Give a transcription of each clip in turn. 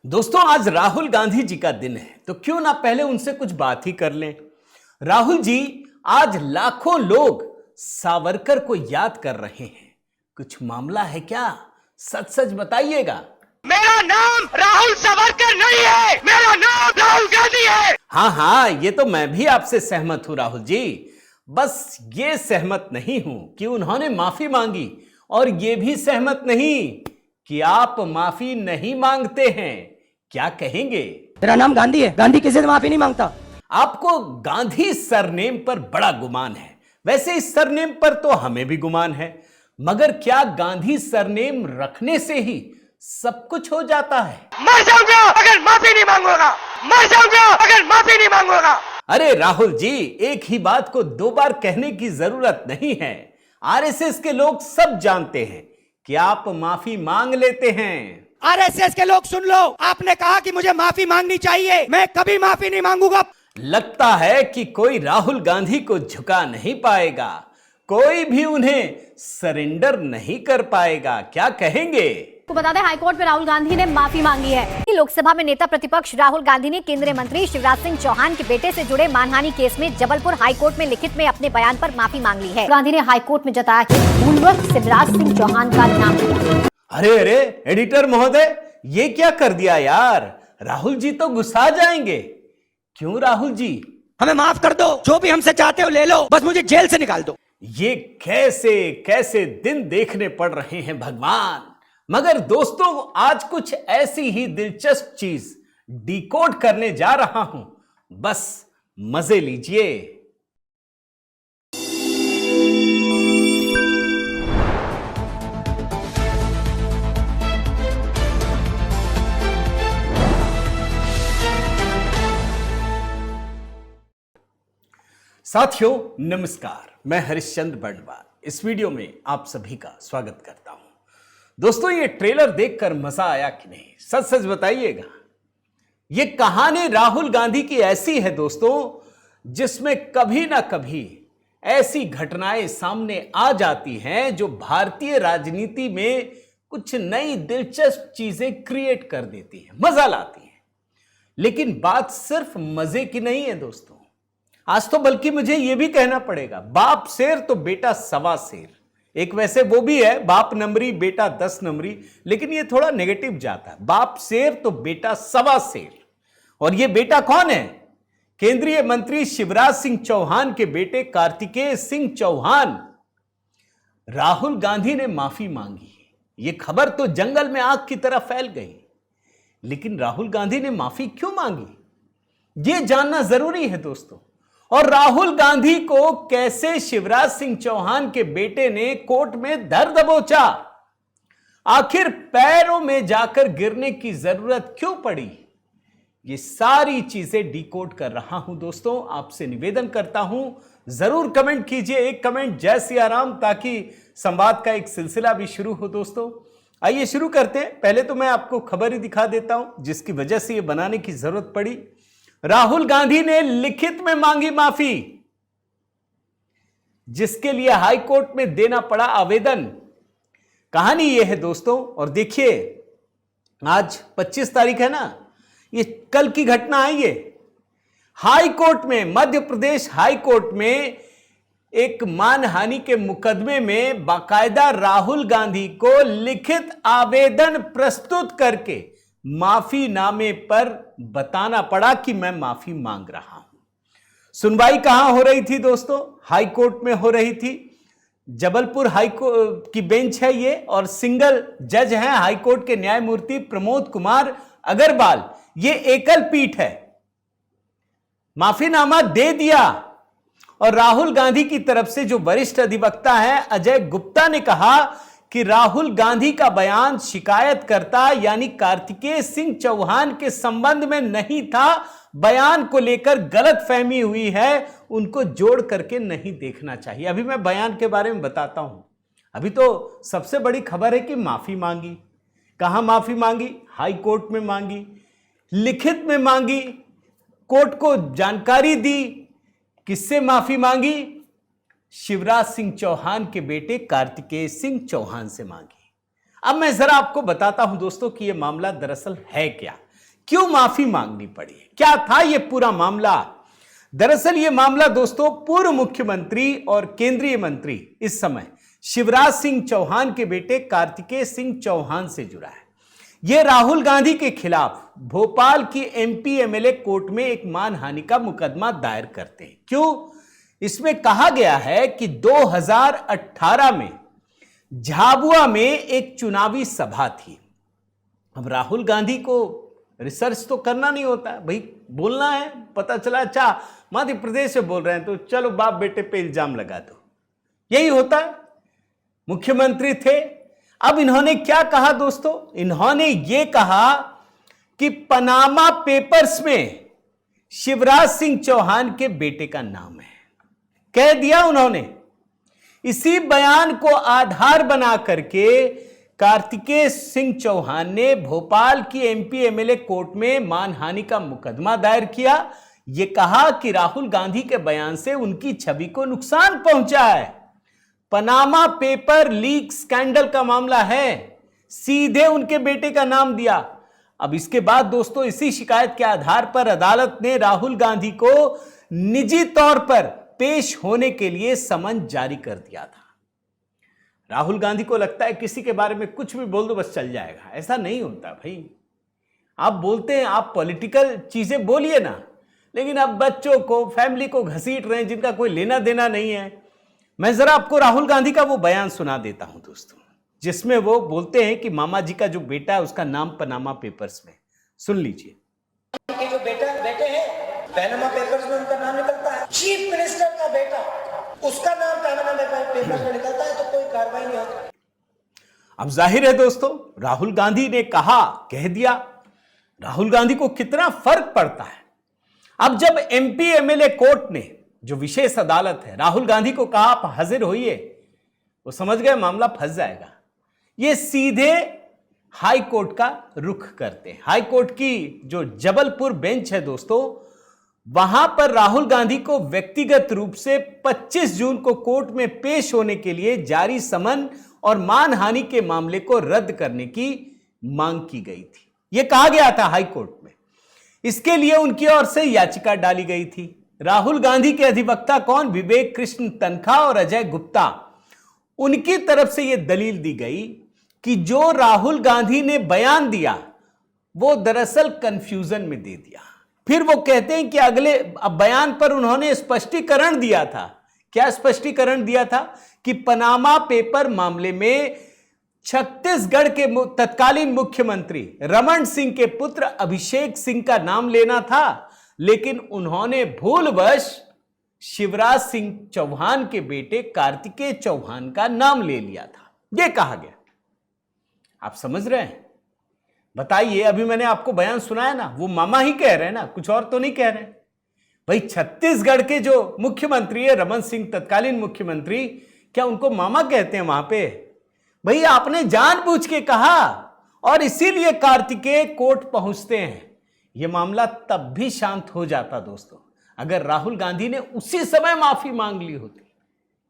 दोस्तों, आज राहुल गांधी जी का दिन है, तो क्यों ना पहले उनसे कुछ बात ही कर लें। राहुल जी, आज लाखों लोग सावरकर को याद कर रहे हैं। कुछ मामला है क्या? सच सच बताइएगा। मेरा नाम राहुल सावरकर नहीं है, मेरा नाम राहुल गांधी है। हाँ, ये तो मैं भी आपसे सहमत हूं राहुल जी। बस ये सहमत नहीं हूं कि उन्होंने माफी मांगी, और ये भी सहमत नहीं कि आप माफी नहीं मांगते हैं। क्या कहेंगे? मेरा नाम गांधी है, गांधी किसी से माफी नहीं मांगता। आपको गांधी सरनेम पर बड़ा गुमान है। वैसे इस सरनेम पर तो हमें भी गुमान है, मगर क्या गांधी सरनेम रखने से ही सब कुछ हो जाता है? मर जाऊंगा अगर माफी नहीं मांगूंगा, मर जाऊंगा अगर माफी नहीं मांगूंगा। अरे राहुल जी, एक ही बात को दो बार कहने की जरूरत नहीं है। आरएसएस के लोग सब जानते हैं कि आप माफी मांग लेते हैं। आरएसएस के लोग सुन लो, आपने कहा कि मुझे माफी मांगनी चाहिए, मैं कभी माफी नहीं मांगूंगा। लगता है कि कोई राहुल गांधी को झुका नहीं पाएगा, कोई भी उन्हें सरेंडर नहीं कर पाएगा। क्या कहेंगे? को बता दें, हाईकोर्ट में राहुल गांधी ने माफी मांगी है। लोकसभा में नेता प्रतिपक्ष राहुल गांधी ने केंद्रीय मंत्री शिवराज सिंह चौहान के बेटे से जुड़े मानहानि केस में जबलपुर हाईकोर्ट में लिखित में अपने बयान पर माफी मांग ली है। गांधी ने हाईकोर्ट में जताया कि भूलवश शिवराज सिंह चौहान का नाम लिया। अरे एडिटर महोदय, ये क्या कर दिया यार? राहुल जी तो गुस्सा जाएंगे। क्यों राहुल जी? हमें माफ कर दो, जो भी हमसे चाहते हो ले लो, बस मुझे जेल से निकाल दो। ये कैसे कैसे दिन देखने पड़ रहे हैं भगवान। मगर दोस्तों, आज कुछ ऐसी ही दिलचस्प चीज डिकोड करने जा रहा हूं, बस मजे लीजिए। साथियों नमस्कार, मैं हरिश्चंद्र बर्णवाल इस वीडियो में आप सभी का स्वागत करता हूं। दोस्तों, ये ट्रेलर देखकर मजा आया कि नहीं? सच सच बताइएगा। ये कहानी राहुल गांधी की ऐसी है दोस्तों, जिसमें कभी ना कभी ऐसी घटनाएं सामने आ जाती हैं जो भारतीय राजनीति में कुछ नई दिलचस्प चीजें क्रिएट कर देती हैं, मजा लाती हैं। लेकिन बात सिर्फ मजे की नहीं है दोस्तों, आज तो बल्कि मुझे यह भी कहना पड़ेगा, बाप शेर तो बेटा सवा शेर। एक वैसे वो भी है, बाप नंबरी बेटा 10 नंबरी, लेकिन ये थोड़ा नेगेटिव जाता है। बाप शेर तो बेटा सवा शेर। और ये बेटा कौन है? केंद्रीय मंत्री शिवराज सिंह चौहान के बेटे कार्तिकेय सिंह चौहान। राहुल गांधी ने माफी मांगी। ये खबर तो जंगल में आग की तरह फैल गई। लेकिन राहुल गांधी ने माफी क्यों मांगी, यह जानना जरूरी है दोस्तों। और राहुल गांधी को कैसे शिवराज सिंह चौहान के बेटे ने कोर्ट में धर दबोचा? आखिर पैरों में जाकर गिरने की जरूरत क्यों पड़ी? ये सारी चीजें डिकोड कर रहा हूं दोस्तों। आपसे निवेदन करता हूं, जरूर कमेंट कीजिए, एक कमेंट जय सिया राम, ताकि संवाद का एक सिलसिला भी शुरू हो दोस्तों। आइए शुरू करते हैं। पहले तो मैं आपको खबर ही दिखा देता हूं जिसकी वजह से ये बनाने की जरूरत पड़ी। राहुल गांधी ने लिखित में मांगी माफी, जिसके लिए हाईकोर्ट में देना पड़ा आवेदन। कहानी यह है दोस्तों, और देखिए आज 25 तारीख है ना, ये कल की घटना है। ये हाईकोर्ट में, मध्य प्रदेश हाईकोर्ट में एक मानहानि के मुकदमे में बाकायदा राहुल गांधी को लिखित आवेदन प्रस्तुत करके माफीनामे पर बताना पड़ा कि मैं माफी मांग रहा हूं। सुनवाई कहां हो रही थी दोस्तों? हाईकोर्ट में हो रही थी। जबलपुर हाईकोर्ट की बेंच है ये, और सिंगल जज हैं हाईकोर्ट के न्यायमूर्ति प्रमोद कुमार अग्रवाल। ये एकल पीठ है। माफीनामा दे दिया, और राहुल गांधी की तरफ से जो वरिष्ठ अधिवक्ता है अजय गुप्ता ने कहा कि राहुल गांधी का बयान शिकायतकर्ता यानी कार्तिकेय सिंह चौहान के संबंध में नहीं था। बयान को लेकर गलतफहमी हुई है, उनको जोड़ करके नहीं देखना चाहिए। अभी मैं बयान के बारे में बताता हूं। अभी तो सबसे बड़ी खबर है कि माफी मांगी। कहां माफी मांगी? हाई कोर्ट में मांगी, लिखित में मांगी, कोर्ट को जानकारी दी। किससे माफी मांगी? शिवराज सिंह चौहान के बेटे कार्तिकेय सिंह चौहान से मांगी। अब मैं जरा आपको बताता हूं दोस्तों कि यह मामला दरअसल है क्या। क्यों माफी मांगनी पड़ी, क्या था यह पूरा मामला। दरअसल यह मामला दोस्तों पूर्व मुख्यमंत्री और केंद्रीय मंत्री इस समय शिवराज सिंह चौहान के बेटे कार्तिकेय सिंह चौहान से जुड़ा है। यह राहुल गांधी के खिलाफ भोपाल की एमपी एमएलए कोर्ट में एक मानहानि का मुकदमा दायर करते हैं। क्यों? इसमें कहा गया है कि 2018 में झाबुआ में एक चुनावी सभा थी। अब राहुल गांधी को रिसर्च तो करना नहीं होता भाई, बोलना है, पता चला अच्छा मध्य प्रदेश से बोल रहे हैं तो चलो बाप बेटे पे इल्जाम लगा दो, यही होता है। मुख्यमंत्री थे। अब इन्होंने क्या कहा दोस्तों, इन्होंने ये कहा कि पनामा पेपर्स में शिवराज सिंह चौहान के बेटे का नाम है, कह दिया उन्होंने। इसी बयान को आधार बना करके कार्तिकेय सिंह चौहान ने भोपाल की एमपी एमएलए कोर्ट में मानहानि का मुकदमा दायर किया। यह कहा कि राहुल गांधी के बयान से उनकी छवि को नुकसान पहुंचा है। पनामा पेपर लीक स्कैंडल का मामला है, सीधे उनके बेटे का नाम दिया। अब इसके बाद दोस्तों इसी शिकायत के आधार पर अदालत ने राहुल गांधी को निजी तौर पर पेश होने के लिए समन जारी कर दिया था। राहुल गांधी को लगता है किसी के बारे में कुछ भी बोल दो बस चल जाएगा, ऐसा नहीं होता भाई। आप बोलते हैं, आप पॉलिटिकल चीजें बोलिए ना, लेकिन अब बच्चों को, फैमिली को घसीट रहे हैं जिनका कोई लेना देना नहीं है। मैं जरा आपको राहुल गांधी का वो बयान सुना देता हूं दोस्तों, जिसमें वो बोलते हैं कि मामा जी का जो बेटा है उसका नाम पनामा पेपर्स में, सुन लीजिए। जो बेटे हैं पनामा पेपर्स में उनका नाम निकलता है, चीफ मिनिस्टर का बेटा उसका नाम पनामा पेपर्स में निकलता है, तो कोई कार्रवाई नहीं होती। अब जाहिर है दोस्तों, राहुल गांधी ने कहा, कह दिया। राहुल गांधी को कितना फर्क पड़ता है। अब जब एमपी एमएलए कोर्ट ने, जो विशेष अदालत है, राहुल गांधी को कहा आप हाजिर होइए, वो समझ गए मामला फंस जाएगा। ये सीधे हाई कोर्ट का रुख करते हैं। हाई कोर्ट की जो जबलपुर बेंच है दोस्तों, वहां पर राहुल गांधी को व्यक्तिगत रूप से 25 जून को कोर्ट में पेश होने के लिए जारी समन और मानहानि के मामले को रद्द करने की मांग की गई थी। यह कहा गया था हाई कोर्ट में। इसके लिए उनकी ओर से याचिका डाली गई थी। राहुल गांधी के अधिवक्ता कौन? विवेक कृष्ण तनखा और अजय गुप्ता। उनकी तरफ से यह दलील दी गई कि जो राहुल गांधी ने बयान दिया वो दरअसल कंफ्यूजन में दे दिया। फिर वो कहते हैं कि अगले बयान पर उन्होंने स्पष्टीकरण दिया था। क्या स्पष्टीकरण दिया था? कि पनामा पेपर मामले में छत्तीसगढ़ के तत्कालीन मुख्यमंत्री रमन सिंह के पुत्र अभिषेक सिंह का नाम लेना था, लेकिन उन्होंने भूलवश शिवराज सिंह चौहान के बेटे कार्तिकेय चौहान का नाम ले लिया था, यह कहा गया। आप समझ रहे हैं? बताइए, अभी मैंने आपको बयान सुनाया ना, वो मामा ही कह रहे हैं ना, कुछ और तो नहीं कह रहे भाई। छत्तीसगढ़ के जो मुख्यमंत्री है रमन सिंह, तत्कालीन मुख्यमंत्री, क्या उनको मामा कहते हैं वहां पे? भाई आपने जानबूझ के कहा और इसीलिए कार्तिकेय कोर्ट पहुंचते हैं। यह मामला तब भी शांत हो जाता दोस्तों अगर राहुल गांधी ने उसी समय माफी मांग ली होती,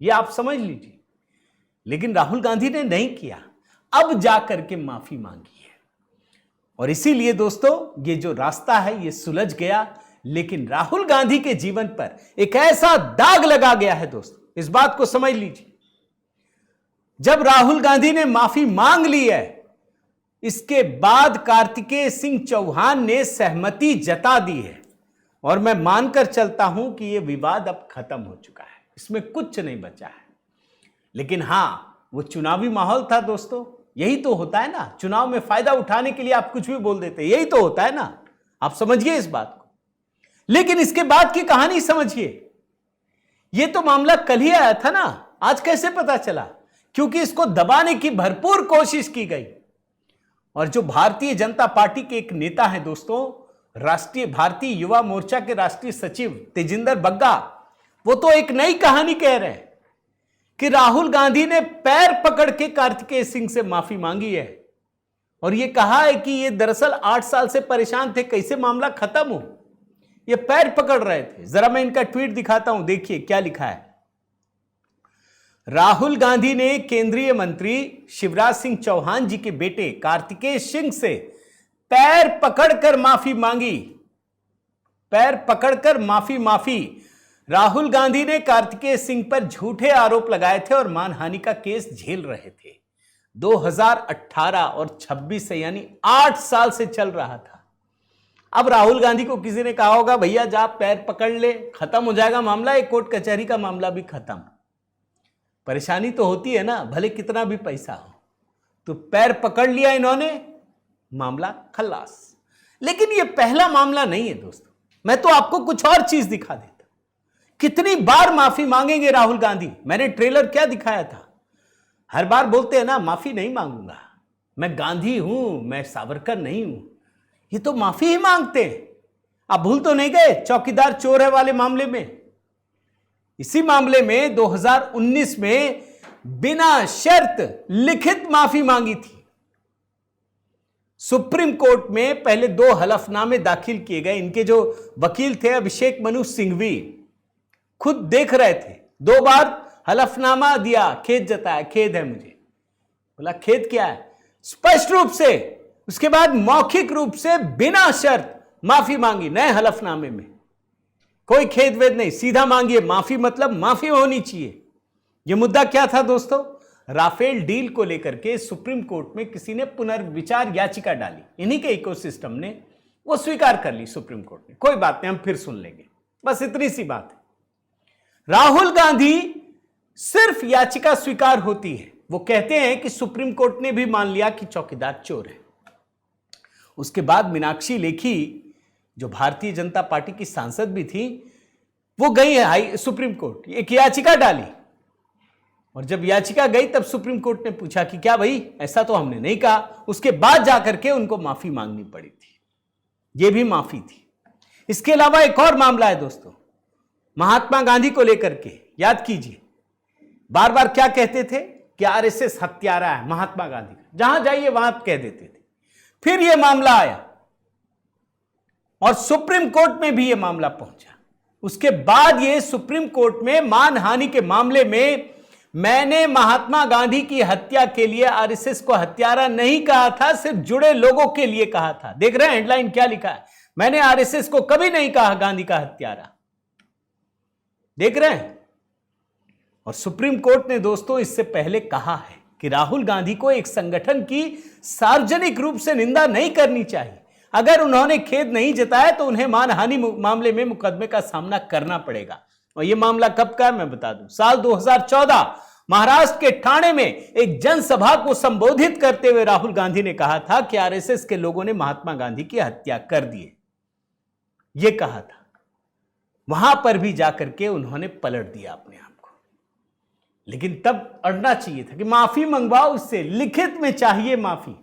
यह आप समझ लीजिए। लेकिन राहुल गांधी ने नहीं किया, अब जाकर के माफी मांगी है। और इसीलिए दोस्तों ये जो रास्ता है ये सुलझ गया। लेकिन राहुल गांधी के जीवन पर एक ऐसा दाग लगा गया है दोस्तों, इस बात को समझ लीजिए। जब राहुल गांधी ने माफी मांग ली है, इसके बाद कार्तिकेय सिंह चौहान ने सहमति जता दी है और मैं मानकर चलता हूं कि यह विवाद अब खत्म हो चुका है, इसमें कुछ नहीं बचा है। लेकिन हां, वो चुनावी माहौल था दोस्तों, यही तो होता है ना, चुनाव में फायदा उठाने के लिए आप कुछ भी बोल देते, यही तो होता है ना, आप समझिए इस बात को। लेकिन इसके बाद की कहानी समझिए। यह तो मामला कल ही आया था ना, आज कैसे पता चला? क्योंकि इसको दबाने की भरपूर कोशिश की गई। और जो भारतीय जनता पार्टी के एक नेता हैं दोस्तों, राष्ट्रीय भारतीय युवा मोर्चा के राष्ट्रीय सचिव तेजिंदर बग्गा, वो तो एक नई कहानी कह रहे हैं कि राहुल गांधी ने पैर पकड़ के कार्तिकेय सिंह से माफी मांगी है और यह कहा है कि ये दरअसल 8 साल से परेशान थे, कैसे मामला खत्म हो, ये पैर पकड़ रहे थे। जरा मैं इनका ट्वीट दिखाता हूं, देखिए क्या लिखा है। राहुल गांधी ने केंद्रीय मंत्री शिवराज सिंह चौहान जी के बेटे कार्तिकेय सिंह से पैर पकड़कर माफी मांगी, पैर पकड़कर माफी। राहुल गांधी ने कार्तिकेय सिंह पर झूठे आरोप लगाए थे और मानहानि का केस झेल रहे थे। 2018 और 26 से यानी 8 साल से चल रहा था। अब राहुल गांधी को किसी ने कहा होगा भैया जा पैर पकड़ ले, खत्म हो जाएगा मामला, एक कोर्ट कचहरी का मामला भी खत्म। परेशानी तो होती है ना, भले कितना भी पैसा हो। तो पैर पकड़ लिया इन्होंने, मामला खल्लास। लेकिन यह पहला मामला नहीं है दोस्तों, मैं तो आपको कुछ और चीज दिखा देता। कितनी बार माफी मांगेंगे राहुल गांधी? मैंने ट्रेलर क्या दिखाया था? हर बार बोलते हैं ना माफी नहीं मांगूंगा, मैं गांधी हूं, मैं सावरकर नहीं हूं। ये तो माफी ही मांगते हैं। आप भूल तो नहीं गए चौकीदार चोर है वाले मामले में? इसी मामले में 2019 में बिना शर्त लिखित माफी मांगी थी। सुप्रीम कोर्ट में पहले 2 हलफनामे दाखिल किए गए। इनके जो वकील थे अभिषेक मनु सिंघवी खुद देख रहे थे। 2 बार हलफनामा दिया, खेद जताया, खेद है मुझे। बोला खेद क्या है? स्पष्ट रूप से उसके बाद मौखिक रूप से बिना शर्त माफी मांगी नए हलफनामे में। कोई खेद वेद नहीं, सीधा मांगिए माफी, मतलब माफी होनी चाहिए। यह मुद्दा क्या था दोस्तों? राफेल डील को लेकर के सुप्रीम कोर्ट में किसी ने पुनर्विचार याचिका डाली। इन्हीं के इकोसिस्टम ने वो स्वीकार कर ली सुप्रीम कोर्ट ने। कोई बात नहीं, हम फिर सुन लेंगे, बस इतनी सी बात है। राहुल गांधी सिर्फ याचिका स्वीकार होती है, वो कहते हैं कि सुप्रीम कोर्ट ने भी मान लिया कि चौकीदार चोर है। उसके बाद मीनाक्षी लेखी जो भारतीय जनता पार्टी की सांसद भी थी, वो गई है सुप्रीम कोर्ट, एक याचिका डाली। और जब याचिका गई तब सुप्रीम कोर्ट ने पूछा कि क्या भाई ऐसा तो हमने नहीं कहा। उसके बाद जाकर के उनको माफी मांगनी पड़ी थी। यह भी माफी थी। इसके अलावा एक और मामला है दोस्तों, महात्मा गांधी को लेकर के। याद कीजिए, बार बार क्या कहते थे कि आरएसएस हत्यारा है महात्मा गांधी, जहां जाइए वहां कह देते थे। फिर यह मामला आया और सुप्रीम कोर्ट में भी यह मामला पहुंचा। उसके बाद यह सुप्रीम कोर्ट में मानहानि के मामले में मैंने महात्मा गांधी की हत्या के लिए आरएसएस को हत्यारा नहीं कहा था, सिर्फ जुड़े लोगों के लिए कहा था। देख रहे हैं हेडलाइन क्या लिखा है? मैंने आरएसएस को कभी नहीं कहा गांधी का हत्यारा। देख रहे हैं? और सुप्रीम कोर्ट ने दोस्तों इससे पहले कहा है कि राहुल गांधी को एक संगठन की सार्वजनिक रूप से निंदा नहीं करनी चाहिए। अगर उन्होंने खेद नहीं जताया तो उन्हें मानहानि मामले में मुकदमे का सामना करना पड़ेगा। और यह मामला कब का है मैं बता दूं, साल 2014 महाराष्ट्र के ठाणे में एक जनसभा को संबोधित करते हुए राहुल गांधी ने कहा था कि आरएसएस के लोगों ने महात्मा गांधी की हत्या कर दी है, यह कहा था। वहां पर भी जाकर के उन्होंने पलट दिया अपने आप को। लेकिन तब अड़ना चाहिए था कि माफी मंगवाओ उससे, लिखित में चाहिए माफी।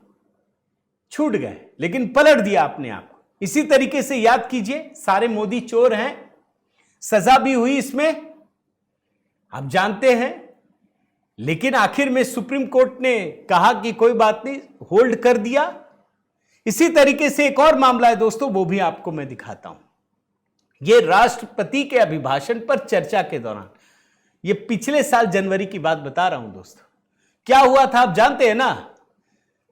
छूट गए, लेकिन पलट दिया अपने आप को। इसी तरीके से याद कीजिए, सारे मोदी चोर हैं, सजा भी हुई इसमें, आप जानते हैं। लेकिन आखिर में सुप्रीम कोर्ट ने कहा कि कोई बात नहीं, होल्ड कर दिया। इसी तरीके से एक और मामला है दोस्तों, वो भी आपको मैं दिखाता हूं। यह राष्ट्रपति के अभिभाषण पर चर्चा के दौरान, यह पिछले साल जनवरी की बात बता रहा हूं दोस्तों, क्या हुआ था आप जानते हैं ना?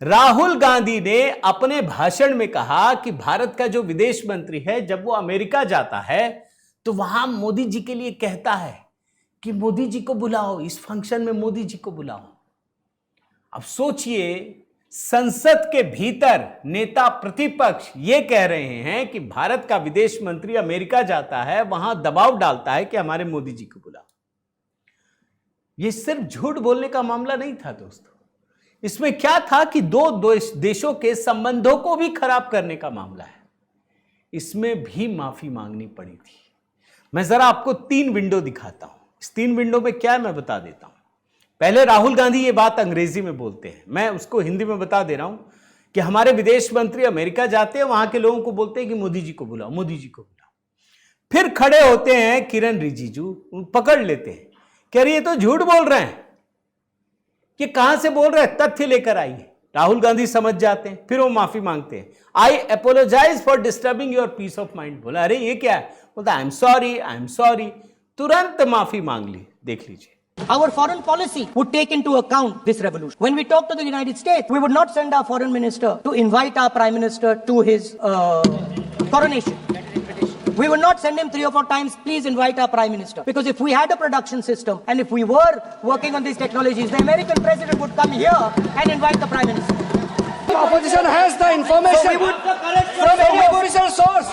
राहुल गांधी ने अपने भाषण में कहा कि भारत का जो विदेश मंत्री है, जब वो अमेरिका जाता है तो वहां मोदी जी के लिए कहता है कि मोदी जी को बुलाओ, इस फंक्शन में मोदी जी को बुलाओ। अब सोचिए, संसद के भीतर नेता प्रतिपक्ष ये कह रहे हैं कि भारत का विदेश मंत्री अमेरिका जाता है, वहां दबाव डालता है कि हमारे मोदी जी को बुलाओ। यह सिर्फ झूठ बोलने का मामला नहीं था दोस्तों, इसमें क्या था कि दो देशों के संबंधों को भी खराब करने का मामला है। इसमें भी माफी मांगनी पड़ी थी। मैं जरा आपको 3 विंडो दिखाता हूं। इस 3 विंडो में क्या है मैं बता देता हूं। पहले राहुल गांधी ये बात अंग्रेजी में बोलते हैं, मैं उसको हिंदी में बता दे रहा हूं कि हमारे विदेश मंत्री अमेरिका जाते हैं, वहां के लोगों को बोलते हैं कि मोदी जी को बुलाओ, मोदी जी को बुलाओ। फिर खड़े होते हैं किरण रिजिजू, पकड़ लेते हैं, कह रही है तो झूठ बोल रहे हैं। कि कहां से बोल रहे हैं, तथ्य लेकर आइए। राहुल गांधी समझ जाते हैं, फिर वो माफी मांगते हैं। I apologise for disturbing your peace of mind. बोला अरे ये क्या है? बोलता I am sorry, I am sorry. तुरंत माफी मांग ली। देख लीजिए, Our foreign policy would take into account this revolution. When we talk to the United States, we would not send our foreign minister to invite our prime minister to his coronation. We would not send him 3 or 4 times, please invite our prime minister. Because if we had a production system and if we were working on these technologies, the American president would come here and invite the prime minister. Opposition has the information So we would from any official source.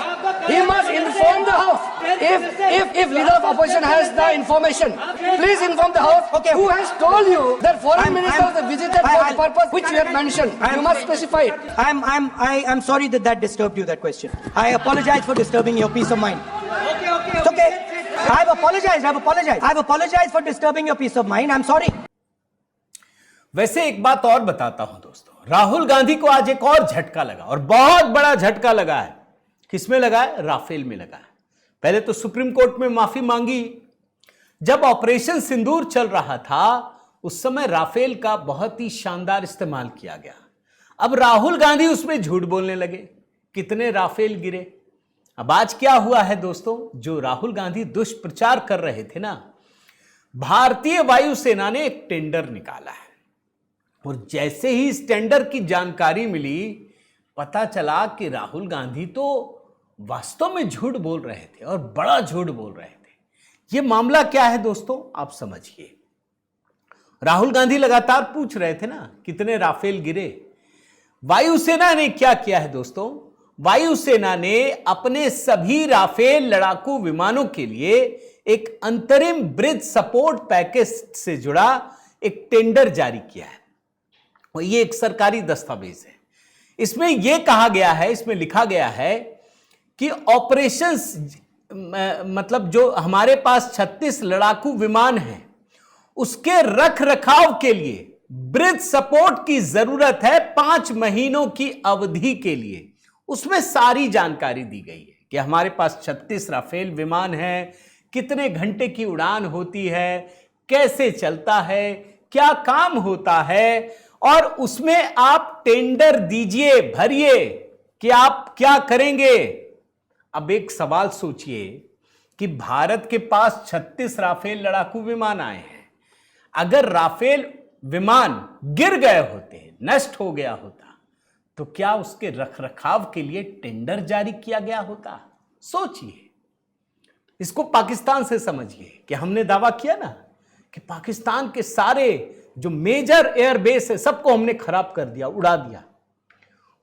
He must inform the House. If leader of opposition has the information, please inform the House. Okay. Who has told you that foreign ministers have visited for the purpose which you have mentioned? You must specify it. I'm sorry that disturbed you, that question. I apologize for disturbing your peace of mind. It's okay. I've apologized for disturbing your peace of mind. I'm sorry. वैसे एक बात और बताता हूं दोस्तों, राहुल गांधी को आज एक और झटका लगा और बहुत बड़ा झटका लगा है। किसमें लगा है? राफेल में लगा है। पहले तो सुप्रीम कोर्ट में माफी मांगी। जब ऑपरेशन सिंदूर चल रहा था उस समय राफेल का बहुत ही शानदार इस्तेमाल किया गया। अब राहुल गांधी उसमें झूठ बोलने लगे। कितने राफेल गिरे? अब आज क्या हुआ है दोस्तों, जो राहुल गांधी दुष्प्रचार कर रहे थे ना, भारतीय वायुसेना ने एक टेंडर निकाला है और जैसे ही इस टेंडर की जानकारी मिली, पता चला कि राहुल गांधी तो वास्तव में झूठ बोल रहे थे और बड़ा झूठ बोल रहे थे। यह मामला क्या है दोस्तों, आप समझिए। राहुल गांधी लगातार पूछ रहे थे ना कितने राफेल गिरे। वायुसेना ने क्या किया है दोस्तों, वायुसेना ने अपने सभी राफेल लड़ाकू विमानों के लिए एक अंतरिम ब्रिज सपोर्ट पैकेज से जुड़ा एक टेंडर जारी किया है और ये एक सरकारी दस्तावेज है। इसमें यह कहा गया है, इसमें लिखा गया है कि ऑपरेशंस मतलब जो हमारे पास 36 लड़ाकू विमान हैं उसके रख रखाव के लिए ब्रिज सपोर्ट की जरूरत है 5 महीनों की अवधि के लिए। उसमें सारी जानकारी दी गई है कि हमारे पास 36 राफेल विमान हैं, कितने घंटे की उड़ान होती है, कैसे चलता है, क्या काम होता है, और उसमें आप टेंडर दीजिए, भरिए कि आप क्या करेंगे। अब एक सवाल सोचिए कि भारत के पास 36 राफेल लड़ाकू विमान आए हैं। अगर राफेल विमान गिर गए होते, नष्ट हो गया होता, तो क्या उसके रखरखाव के लिए टेंडर जारी किया गया होता? सोचिए, इसको पाकिस्तान से समझिए कि हमने दावा किया ना कि पाकिस्तान के सारे जो मेजर एयरबेस है सबको हमने खराब कर दिया, उड़ा दिया।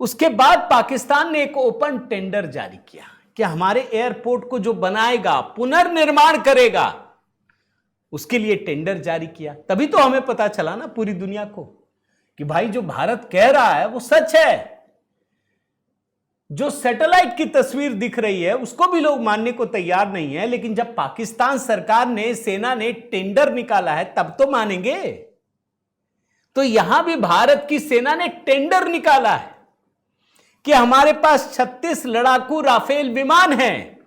उसके बाद पाकिस्तान ने एक ओपन टेंडर जारी किया कि हमारे एयरपोर्ट को जो बनाएगा, पुनर्निर्माण करेगा, उसके लिए टेंडर जारी किया। तभी तो हमें पता चला ना पूरी दुनिया को कि भाई जो भारत कह रहा है वो सच है। जो सैटेलाइट की तस्वीर दिख रही है उसको भी लोग मानने को तैयार नहीं है, लेकिन जब पाकिस्तान सरकार ने, सेना ने टेंडर निकाला है तब तो मानेंगे। तो यहां भी भारत की सेना ने टेंडर निकाला है कि हमारे पास 36 लड़ाकू राफेल विमान हैं,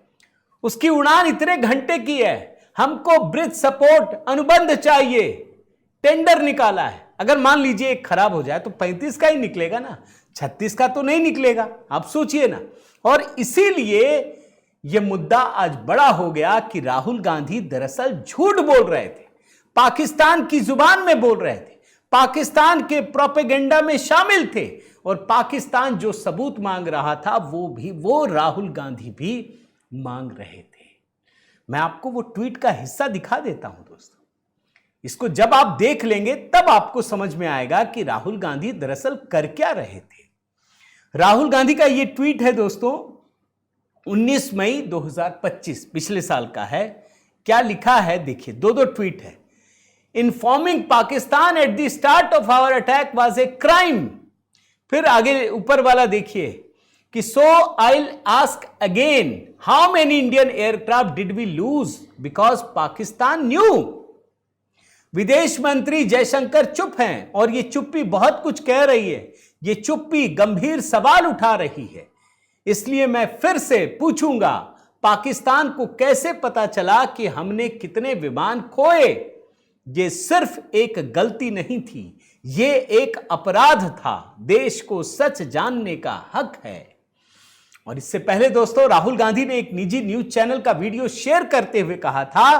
उसकी उड़ान इतने घंटे की है, हमको ब्रिज सपोर्ट अनुबंध चाहिए। टेंडर निकाला है। अगर मान लीजिए एक खराब हो जाए तो 35 का ही निकलेगा ना, 36 का तो नहीं निकलेगा। आप सोचिए ना। और इसीलिए यह मुद्दा आज बड़ा हो गया कि राहुल गांधी दरअसल झूठ बोल रहे थे, पाकिस्तान की जुबान में बोल रहे थे, पाकिस्तान के प्रोपेगेंडा में शामिल थे, और पाकिस्तान जो सबूत मांग रहा था वो राहुल गांधी भी मांग रहे थे। मैं आपको वो ट्वीट का हिस्सा दिखा देता हूं दोस्तों। इसको जब आप देख लेंगे तब आपको समझ में आएगा कि राहुल गांधी दरअसल कर क्या रहे थे। राहुल गांधी का ये ट्वीट है दोस्तों, 19 मई 2025, पिछले साल का है। क्या लिखा है देखिए, दो ट्वीट है। Informing Pakistan at the start of our attack was a crime. फिर आगे ऊपर वाला देखिए कि so I ask again, how many Indian aircraft did we lose because Pakistan knew. विदेश मंत्री जयशंकर चुप हैं और ये चुप्पी बहुत कुछ कह रही है। ये चुप्पी गंभीर सवाल उठा रही है। इसलिए मैं फिर से पूछूंगा, पाकिस्तान को कैसे पता चला कि हमने कितने विमान खोए? ये सिर्फ एक गलती नहीं थी, ये एक अपराध था। देश को सच जानने का हक है। और इससे पहले दोस्तों राहुल गांधी ने एक निजी न्यूज चैनल का वीडियो शेयर करते हुए कहा था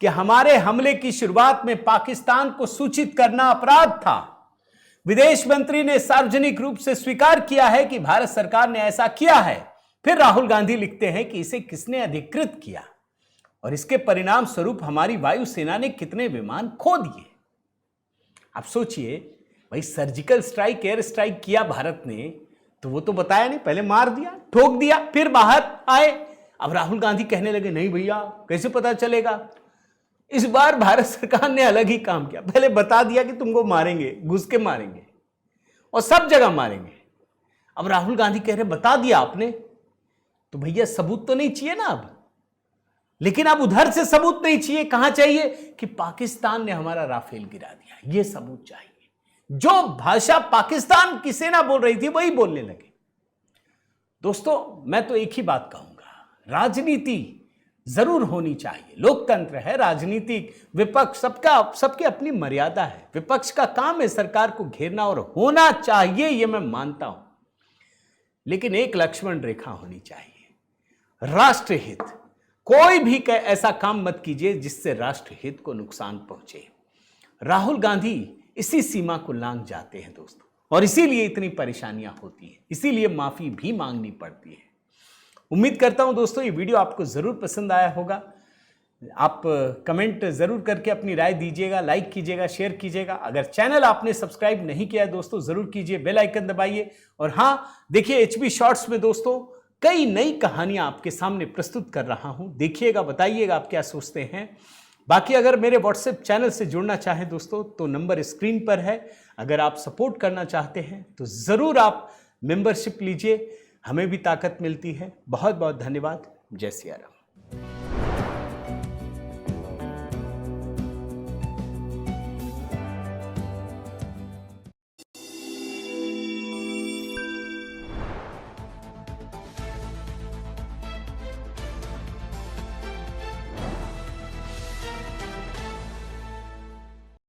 कि हमारे हमले की शुरुआत में पाकिस्तान को सूचित करना अपराध था। विदेश मंत्री ने सार्वजनिक रूप से स्वीकार किया है कि भारत सरकार ने ऐसा किया है। फिर राहुल गांधी लिखते हैं कि इसे किसने अधिकृत किया और इसके परिणाम स्वरूप हमारी वायुसेना ने कितने विमान खो दिए। आप सोचिए भाई, सर्जिकल स्ट्राइक, एयर स्ट्राइक किया भारत ने, तो वो तो बताया नहीं, पहले मार दिया, ठोक दिया, फिर बाहर आए। अब राहुल गांधी कहने लगे नहीं भैया कैसे पता चलेगा। इस बार भारत सरकार ने अलग ही काम किया, पहले बता दिया कि तुमको मारेंगे, घुस के मारेंगे और सब जगह मारेंगे। अब राहुल गांधी कह रहे बता दिया आपने, तो भैया सबूत तो नहीं चाहिए ना अब। लेकिन अब उधर से सबूत नहीं चाहिए, कहां चाहिए कि पाकिस्तान ने हमारा राफेल गिरा दिया, यह सबूत चाहिए। जो भाषा पाकिस्तान की सेना बोल रही थी वही बोलने लगे। दोस्तों मैं तो एक ही बात कहूंगा, राजनीति जरूर होनी चाहिए, लोकतंत्र है, राजनीतिक विपक्ष सबके अपनी मर्यादा है। विपक्ष का काम है सरकार को घेरना और होना चाहिए, यह मैं मानता हूं। लेकिन एक लक्ष्मण रेखा होनी चाहिए, राष्ट्रहित। कोई भी ऐसा काम मत कीजिए जिससे राष्ट्रहित को नुकसान पहुंचे। राहुल गांधी इसी सीमा को लांघ जाते हैं दोस्तों, और इसीलिए इतनी परेशानियां होती हैं, इसीलिए माफी भी मांगनी पड़ती है। उम्मीद करता हूं दोस्तों ये वीडियो आपको जरूर पसंद आया होगा। आप कमेंट जरूर करके अपनी राय दीजिएगा, लाइक कीजिएगा, शेयर कीजिएगा। अगर चैनल आपने सब्सक्राइब नहीं किया है दोस्तों जरूर कीजिए, बेल आइकन दबाइए। और हां देखिए HB शॉर्ट्स में दोस्तों कई नई कहानियां आपके सामने प्रस्तुत कर रहा हूं, देखिएगा, बताइएगा आप क्या सोचते हैं। बाकी अगर मेरे व्हाट्सएप चैनल से जुड़ना चाहें दोस्तों तो नंबर स्क्रीन पर है। अगर आप सपोर्ट करना चाहते हैं तो ज़रूर आप मेंबरशिप लीजिए, हमें भी ताकत मिलती है। बहुत बहुत धन्यवाद। जय सिया राम।